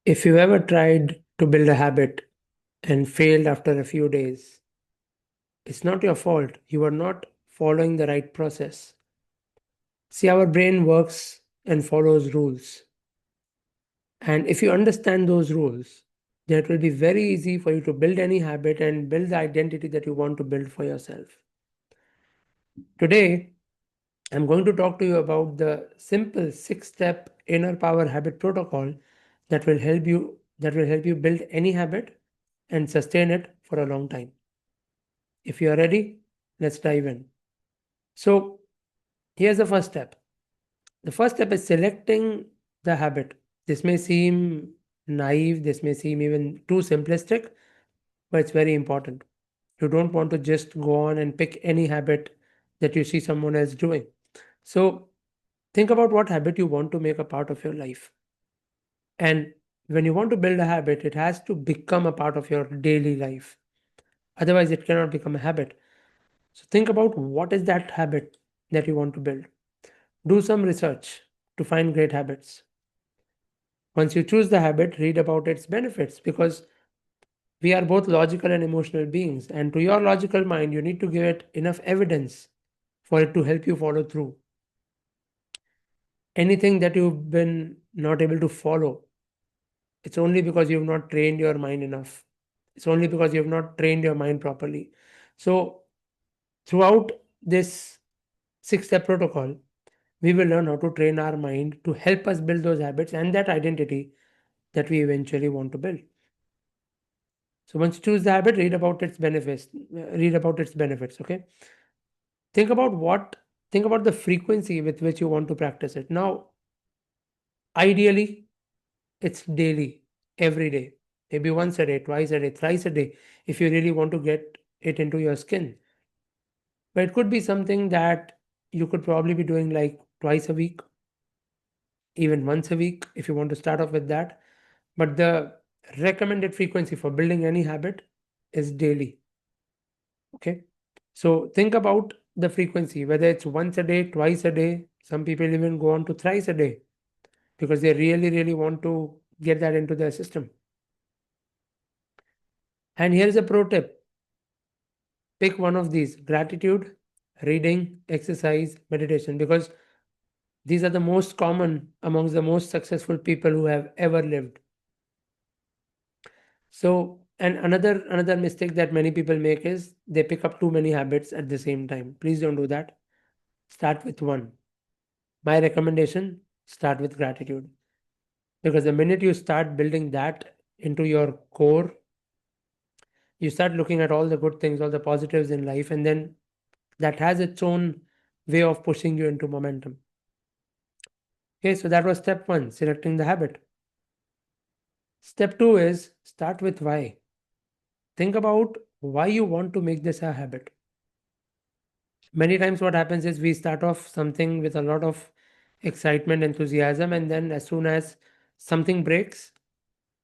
If you ever tried to build a habit and failed after a few days, it's not your fault. You are not following the right process. See, our brain works and follows rules. And if you understand those rules, then it will be very easy for you to build any habit and build the identity that you want to build for yourself. Today, I'm going to talk to you about the simple 6-step inner power habit protocol that will help you build any habit and sustain it for a long time. If you are ready, let's dive in. So, here's the first step. The first step is selecting the habit. This may seem naive, this may seem even too simplistic, but it's very important. You don't want to just go on and pick any habit that you see someone else doing. So, think about what habit you want to make a part of your life. And when you want to build a habit, it has to become a part of your daily life. Otherwise, it cannot become a habit. So think about what is that habit that you want to build. Do some research to find great habits. Once you choose the habit, read about its benefits because we are both logical and emotional beings. And to your logical mind, you need to give it enough evidence for it to help you follow through. Anything that you've been not able to follow, it's only because you've not trained your mind enough. It's only because you've not trained your mind properly. So, throughout this 6-step protocol, we will learn how to train our mind to help us build those habits and that identity that we eventually want to build. So once you choose the habit, read about its benefits. Okay. Think about what think about the frequency with which you want to practice it. Now, ideally, it's daily, every day. Maybe once a day, twice a day, thrice a day, if you really want to get it into your skin. But it could be something that you could probably be doing like twice a week, even once a week, if you want to start off with that. But the recommended frequency for building any habit is daily. Okay. So think about the frequency, whether it's once a day, twice a day. Some people even go on to thrice a day because they really, really want to get that into their system. And here's a pro tip: pick one of these: gratitude, reading, exercise, meditation, because these are the most common amongst the most successful people who have ever lived. So, and another mistake that many people make is they pick up too many habits at the same time. Please don't do that. Start with one. My recommendation: start with gratitude. Because the minute you start building that into your core, you start looking at all the good things, all the positives in life, and then that has its own way of pushing you into momentum. Okay, so that was step one, selecting the habit. Step two is start with why. Think about why you want to make this a habit. Many times, what happens is we start off something with a lot of excitement, enthusiasm, and then as soon as something breaks,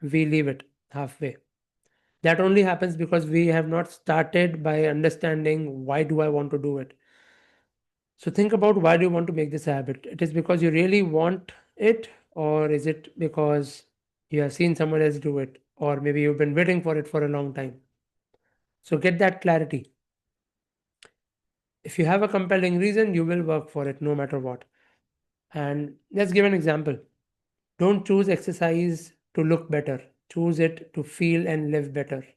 we leave it halfway. That only happens because we have not started by understanding why do I want to do it. So think about, why do you want to make this a habit? It is because you really want it, or is it because you have seen someone else do it, or maybe you've been waiting for it for a long time? So get that clarity. If you have a compelling reason, you will work for it no matter what. And let's give an example. Don't choose exercise to look better. Choose it to feel and live better.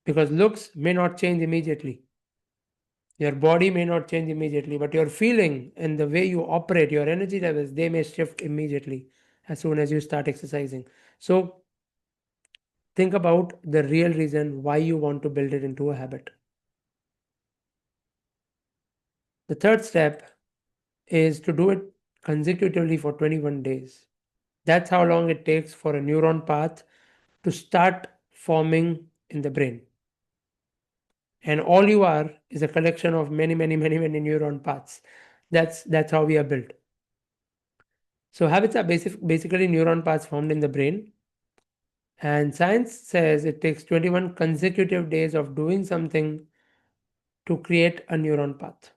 Because looks may not change immediately. Your body may not change immediately, but your feeling and the way you operate, your energy levels, they may shift immediately as soon as you start exercising. So think about the real reason why you want to build it into a habit. The third step is to do it consecutively for 21 days. That's how long it takes for a neuron path to start forming in the brain. And all you are is a collection of many, many, many, many neuron paths. That's how we are built. So habits are basically neuron paths formed in the brain. And science says it takes 21 consecutive days of doing something to create a neuron path.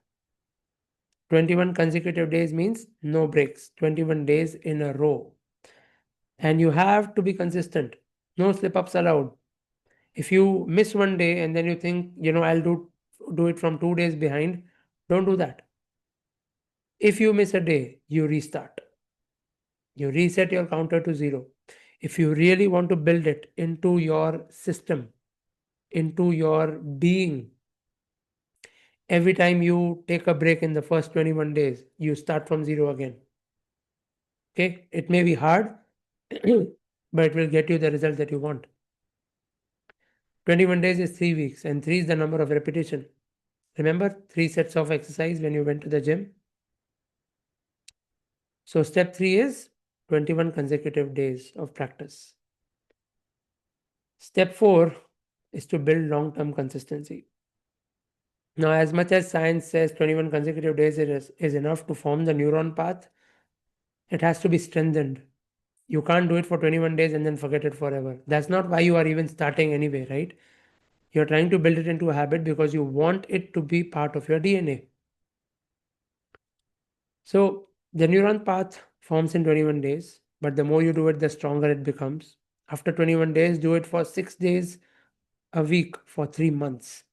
21 consecutive days means no breaks, 21 days in a row. And you have to be consistent. No slip ups allowed. If you miss one day and then you think, I'll do it from 2 days behind, don't do that. If you miss a day, you restart. You reset your counter to zero. If you really want to build it into your system, into your being, every time you take a break in the first 21 days, you start from zero again. Okay? It may be hard, but it will get you the result that you want. 21 days is 3 weeks, and 3 is the number of repetition. Remember 3 sets of exercise when you went to the gym? So, step 3 is 21 consecutive days of practice. Step 4 is to build long term consistency. Now, as much as science says 21 consecutive days is enough to form the neuron path, it has to be strengthened. You can't do it for 21 days and then forget it forever. That's not why you are even starting anyway, right? You're trying to build it into a habit because you want it to be part of your DNA. So, the neuron path forms in 21 days, but the more you do it, the stronger it becomes. After 21 days, do it for 6 days a week for 3 months.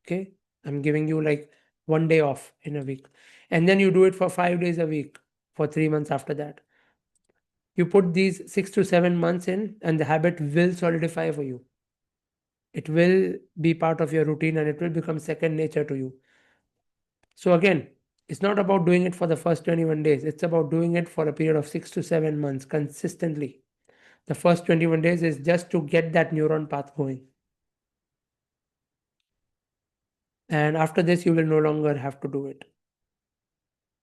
Okay? I'm giving you like 1 day off in a week. And then you do it for 5 days a week for 3 months after that. You put these 6 to 7 months in, and the habit will solidify for you. It will be part of your routine and it will become second nature to you. So, again, it's not about doing it for the first 21 days, it's about doing it for a period of 6 to 7 months consistently. The first 21 days is just to get that neuron path going. And after this, you will no longer have to do it.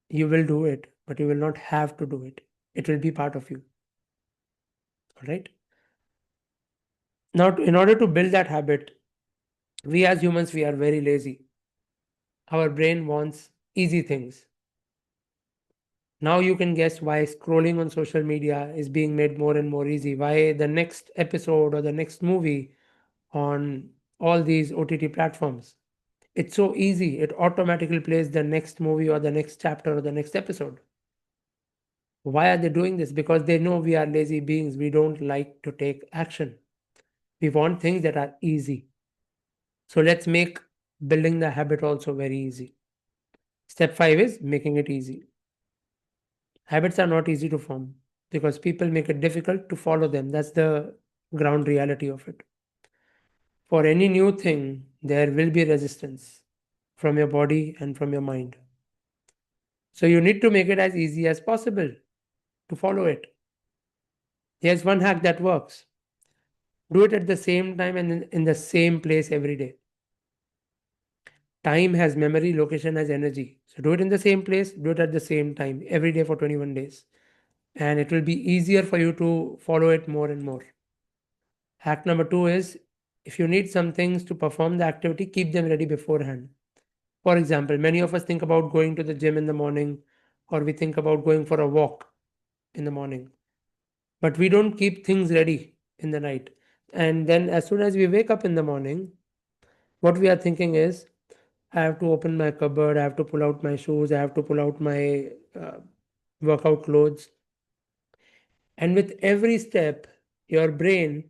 You will do it, but you will not have to do it. It will be part of you. All right. Now, in order to build that habit, we as humans, we are very lazy. Our brain wants easy things. Now you can guess why scrolling on social media is being made more and more easy. Why the next episode or the next movie on all these OTT platforms. It's so easy. It automatically plays the next movie or the next chapter or the next episode. Why are they doing this? Because they know we are lazy beings. We don't like to take action. We want things that are easy. So let's make building the habit also very easy. Step 5 is making it easy. Habits are not easy to form because people make it difficult to follow them. That's the ground reality of it. For any new thing, there will be resistance from your body and from your mind. So you need to make it as easy as possible to follow it. Here's one hack that works: do it at the same time and in the same place every day. Time has memory, location has energy. So do it in the same place, do it at the same time every day for 21 days. And it will be easier for you to follow it more and more. Hack number 2 is, if you need some things to perform the activity, keep them ready beforehand. For example, many of us think about going to the gym in the morning, or we think about going for a walk in the morning, but we don't keep things ready in the night. And then, as soon as we wake up in the morning, what we are thinking is, I have to open my cupboard, I have to pull out my shoes, I have to pull out my workout clothes. And with every step, your brain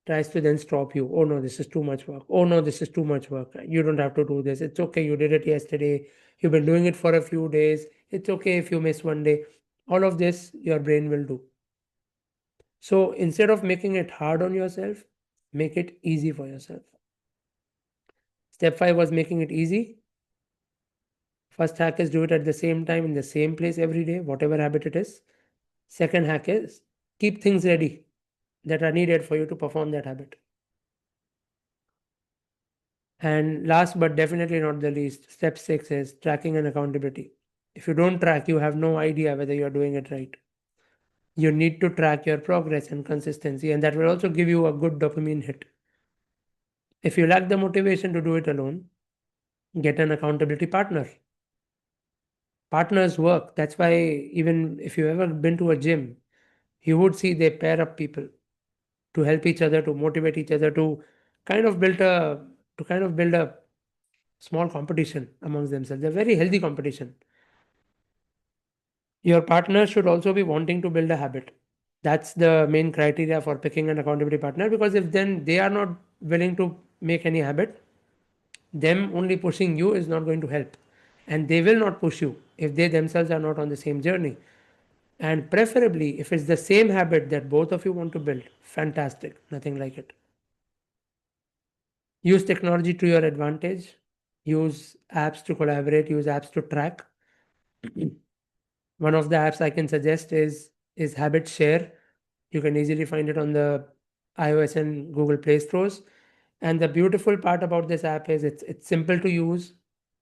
tries to then stop you. Oh no, this is too much work. Oh no, this is too much work. You don't have to do this. It's okay. You did it yesterday. You've been doing it for a few days. It's okay if you miss one day. All of this, your brain will do. So instead of making it hard on yourself, make it easy for yourself. Step 5 was making it easy. First hack is do it at the same time in the same place every day, whatever habit it is. Second hack is keep things ready that are needed for you to perform that habit. And last but definitely not the least, step 6 is tracking and accountability. If you don't track, you have no idea whether you're doing it right. You need to track your progress and consistency, and that will also give you a good dopamine hit. If you lack the motivation to do it alone, get an accountability partner. Partners work. That's why, even if you've ever been to a gym, you would see they pair up people to help each other, to motivate each other, kind of build a to kind of build a small competition amongst themselves. A very healthy competition. Your partner should also be wanting to build a habit. That's the main criteria for picking an accountability partner, because if then they are not willing to make any habit, them only pushing you is not going to help. And they will not push you if they themselves are not on the same journey. And preferably, if it's the same habit that both of you want to build, fantastic, nothing like it. Use technology to your advantage, use apps to collaborate, use apps to track. One of the apps I can suggest is Habit Share. You can easily find it on the iOS and Google Play stores. And the beautiful part about this app is it's simple to use,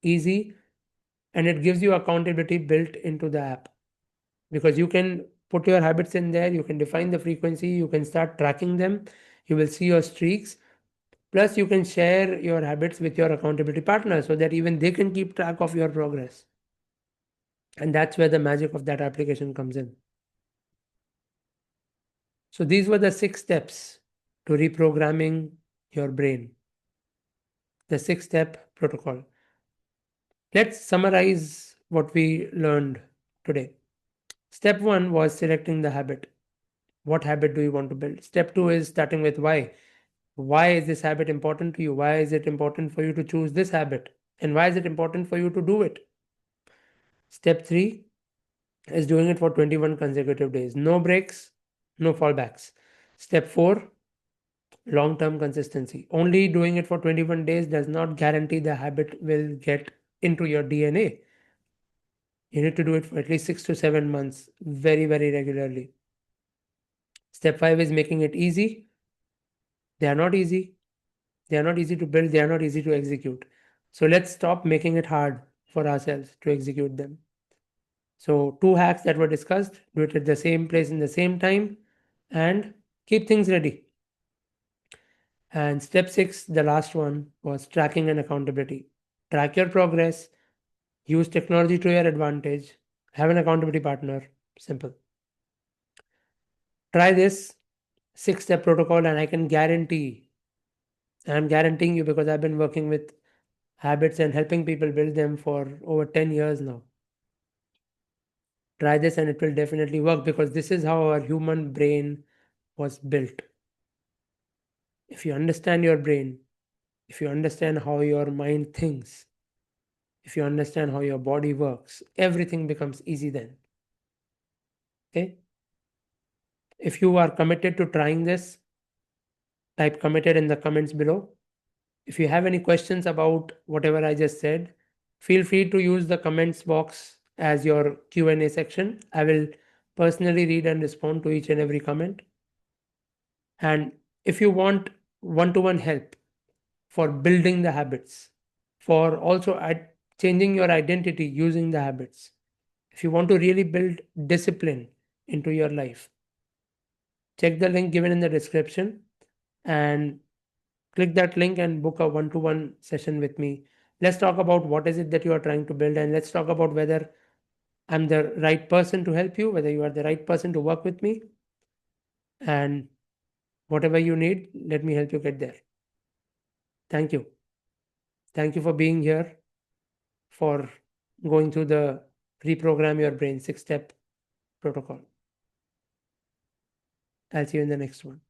easy, and it gives you accountability built into the app, because you can put your habits in there, you can define the frequency, you can start tracking them, you will see your streaks. Plus, you can share your habits with your accountability partner so that even they can keep track of your progress. And that's where the magic of that application comes in. So, these were the 6 steps to reprogramming your brain, the 6-step protocol. Let's summarize what we learned today. Step 1 was selecting the habit. What habit do you want to build? Step 2 is starting with why. Why is this habit important to you? Why is it important for you to choose this habit? And why is it important for you to do it? Step 3 is doing it for 21 consecutive days. No breaks, no fallbacks. Step 4, long term consistency. Only doing it for 21 days does not guarantee the habit will get into your DNA. You need to do it for at least 6 to 7 months, very, very regularly. Step 5 is making it easy. They are not easy. They are not easy to build. They are not easy to execute. So let's stop making it hard for ourselves to execute them. So 2 hacks that were discussed: do it at the same place in the same time, and keep things ready. And step 6, the last one, was tracking and accountability. Track your progress, use technology to your advantage, have an accountability partner. Simple. Try this 6-step protocol, and I'm guaranteeing you, because I've been working with habits and helping people build them for over 10 years now. Try this and it will definitely work, because this is how our human brain was built. If you understand your brain, if you understand how your mind thinks, if you understand how your body works, everything becomes easy then. Okay? If you are committed to trying this, type committed in the comments below. If you have any questions about whatever I just said, feel free to use the comments box as your Q&A section. I will personally read and respond to each and every comment. And if you want one-to-one help for building the habits, for also changing your identity using the habits, if you want to really build discipline into your life, check the link given in the description and click that link and book a one-to-one session with me. Let's talk about what is it that you are trying to build, and let's talk about whether I'm the right person to help you, whether you are the right person to work with me, and whatever you need, let me help you get there. Thank you. Thank you for being here, for going through the reprogram your brain 6-step protocol. I'll see you in the next one.